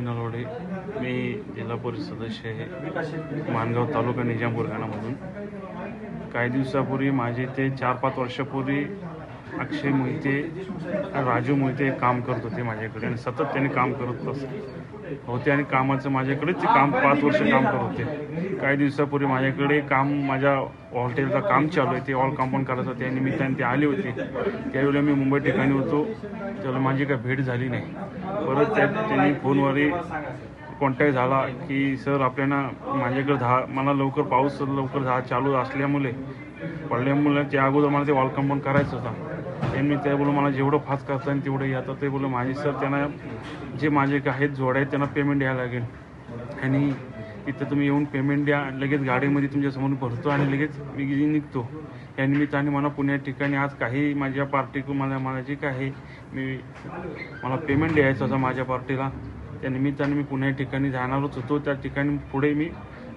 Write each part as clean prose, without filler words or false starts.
नलवडे, मी जिल्हा परिषद सदस्य आहे माणगाव तालुका निजामपूर गाणामधून। काही दिवसापूर्वी माझे ते 4-5 वर्षापूर्वी अक्षय मोहिते, राजू मोहिते काम करत होते माझ्याकडे आणि सतत त्यांनी काम करत होते आणि कामाचं माझ्याकडेच ते काम 5 वर्ष काम करत होते। काही दिवसापूर्वी माझ्याकडे काम, माझ्या हॉटेलचं काम चालू आहे, ते ऑल कंपाऊंड करायचं, त्या निमित्ताने ते आले होते। त्यावेळेला मी मुंबई ठिकाणी होतो, त्यावेळेला माझी काही भेट झाली नाही। परत त्यांनी फोनवरही कॉन्टॅक्ट झाला की सर आपल्याला माझ्याकडे मला लवकर पाऊस लवकर चालू असल्यामुळे त्या अगोदर मला ते वॉल कंपाऊंड करायचं होतं। त्यांनी ते बोलून मला जेवढं फास्ट करता येईल तेवढं येतं। ते बोलून माझे सर त्यांना जे माझे आहेत जोड आहेत त्यांना पेमेंट द्यायला लागेल आणि तिथं तुम्ही येऊन पेमेंट द्या, लगेच गाडीमध्ये तुमच्यासमोर भरतो आणि लगेच मी निघतो। या निमित्ताने मला पुण्या ठिकाणी आज काही माझ्या पार्टीकडून मला जे काय आहे मला पेमेंट द्यायचं होतं माझ्या पार्टीला, त्या निमित्ताने मी पुण्या ठिकाणी जाणारच होतो। त्या ठिकाणी पुढे मी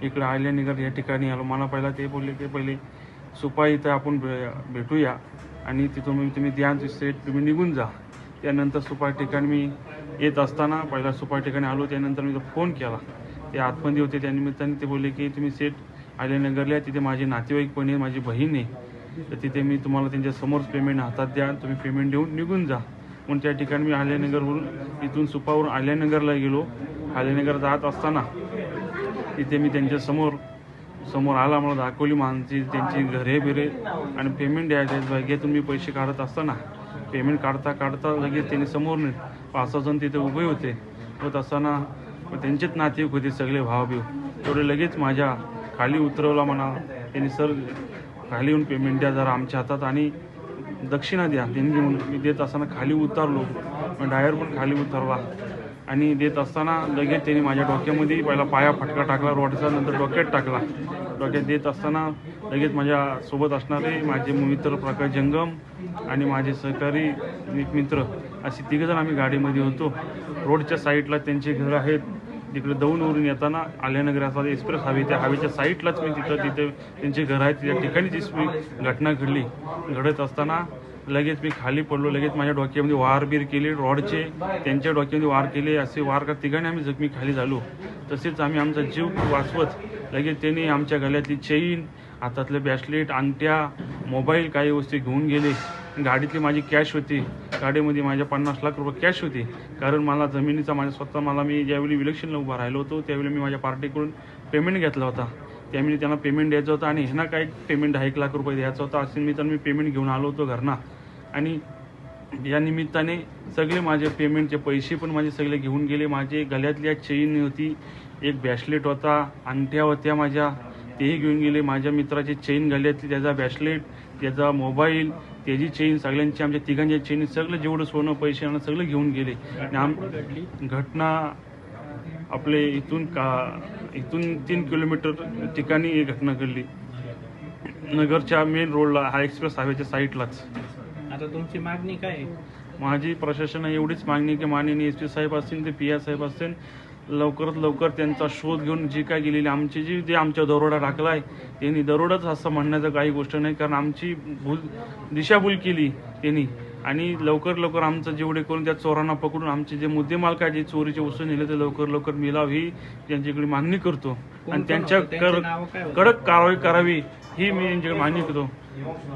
इकडे आल्यानगर या ठिकाणी आलो। मला पहिला ते बोलले की पहिले सुपा इथं आपण भेटूया आणि तिथून तुम्ही द्या सेट, तुम्ही निघून जा। त्यानंतर सुपा ठिकाणी मी येत असताना पहिला सुपा ठिकाणी आलो, त्यानंतर मी फोन केला, ते आतमध्ये होते। त्या निमित्ताने ते बोलले की तुम्ही सेट आल्यानगरला, तिथे माझे नातेवाईक पण आहे, माझी बहीण आहे, तर तिथे मी तुम्हाला त्यांच्यासमोरच पेमेंट हातात द्या, तुम्ही पेमेंट देऊन निघून जा। म्हणून त्या ठिकाणी मी आल्यानगरवरून इथून सुपावरून आल्यानगरला गेलो। आल्यानगर जात असताना तिथे मी समोर आला, मला दाखवली माणसी त्यांची घरे बिरे आणि पेमेंट द्यायचे बॅगेतून मी पैसे काढत असताना पेमेंट काढता लगेच त्यांनी समोर 5-6 जण तिथे उभे होते। होत असताना त्यांचेच नातेवाईक होते सगळे भावबिव, तेवढे लगेच माझ्या खाली उतरवला म्हणा त्यांनी, सर खाली येऊन पेमेंट द्या जरा आमच्या हातात आणि दक्षिणा द्या। त्यांनी घेऊन मी देत असताना खाली उतरलो, मग ड्रायव्हर पण खाली उतरला आणि देत असताना लगेच त्यांनी माझ्या डोक्यामध्ये पहिला पाया फटका टाकला रोडचा, नंतर डोक्यात टाकला। डोक्यात देत असताना लगेच माझ्यासोबत असणारे माझे मित्र प्रकाश जंगम आणि माझे सहकारी मित्र असे 3 जण आम्ही गाडीमध्ये होतो। रोडच्या साईडला त्यांचे घर आहेत, तिकडे दौंडवरून येताना आल्यानगराचा एक्सप्रेस हायवे, त्या हायवेच्या साईडलाच मी तिथे त्यांचे घर आहेत, त्या ठिकाणीच मी घटना घडत असताना लगेच मी खाली पडलो। लगेच माझ्या डोक्यामध्ये वारबीर केले रॉडचे, त्यांच्या डोक्यामध्ये वार केले, असे वार का तिघांनी आम्ही जखमी खाली झालो। तसेच आम्ही आमचा जीव वाचवत लगेच त्यांनी आमच्या गळ्यातली चेन, हातातले ब्रेसलेट, अंगठ्या, मोबाईल काही वस्तू घेऊन गेले। गाडीतली माझी कॅश होती, गाडीमध्ये माझ्या 50 लाख रुपये कॅश होती, कारण मला जमिनीचा मी ज्यावेळी इलेक्शनला उभा राहिलो होतो त्यावेळी मी माझ्या पार्टीकडून पेमेंट घेतला होता, त्यावेळी त्यांना पेमेंट द्यायचं होतं आणि ह्यांना काय पेमेंट 1 लाख रुपये द्यायचा होता। असे मी पेमेंट घेऊन आलो होतो घरना आणि या निमित्ताने सगळे माझे पेमेंटचे पैसे पण माझे सगळे घेऊन गेले। माझे गळ्यातली चेन होती, एक ब्रेसलेट होता, अंगठ्या होत्या माझ्या, तेही घेऊन गेले। माझ्या मित्राची चेन गळ्यातली, त्याचा ब्रेसलेट, त्याचा मोबाईल, त्याची चेन, सगळ्यांची आमच्या तिघांच्या चेन, सगळं जेवढं सोनं पैसे सगळं घेऊन गेले। घटना आपले इथून 3 किलोमीटर ठिकाणी ही घटना घडली, नगरच्या मेन रोडला, हा एक्सप्रेस हायवेच्या साईडलाच। आता तुमची मागणी काय आहे? माझी प्रशासनाने एवढीच मागणी की माननीय SP साहेब असतील ते PR साहेब असतील, लवकरात लवकर त्यांचा शोध घेऊन जी काय गेलेली आमची जे आमच्या दरोडा टाकला आहे त्यांनी, दरोडाच असं म्हणण्याचं काही गोष्ट नाही, कारण आमची दिशाभूल केली त्यांनी, आणि लवकर आमचं जेवढे करून त्या चोरांना पकडून आमचे जे मुद्देमाल काय जे चोरीचे वस्तू नेले ते लवकर मिळावं ही त्यांच्याकडे मागणी करतो आणि त्यांच्या कडक कारवाई करावी ही मी त्यांच्याकडे मागणी करतो।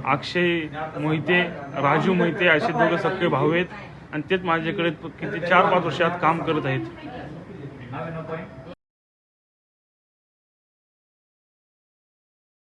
अक्षय मोहिते, राजू मोहिते असे 2 सख्खे भाऊ आहेत आणि तेच माझ्याकडे किती 4-5 वर्षात काम करत आहेत।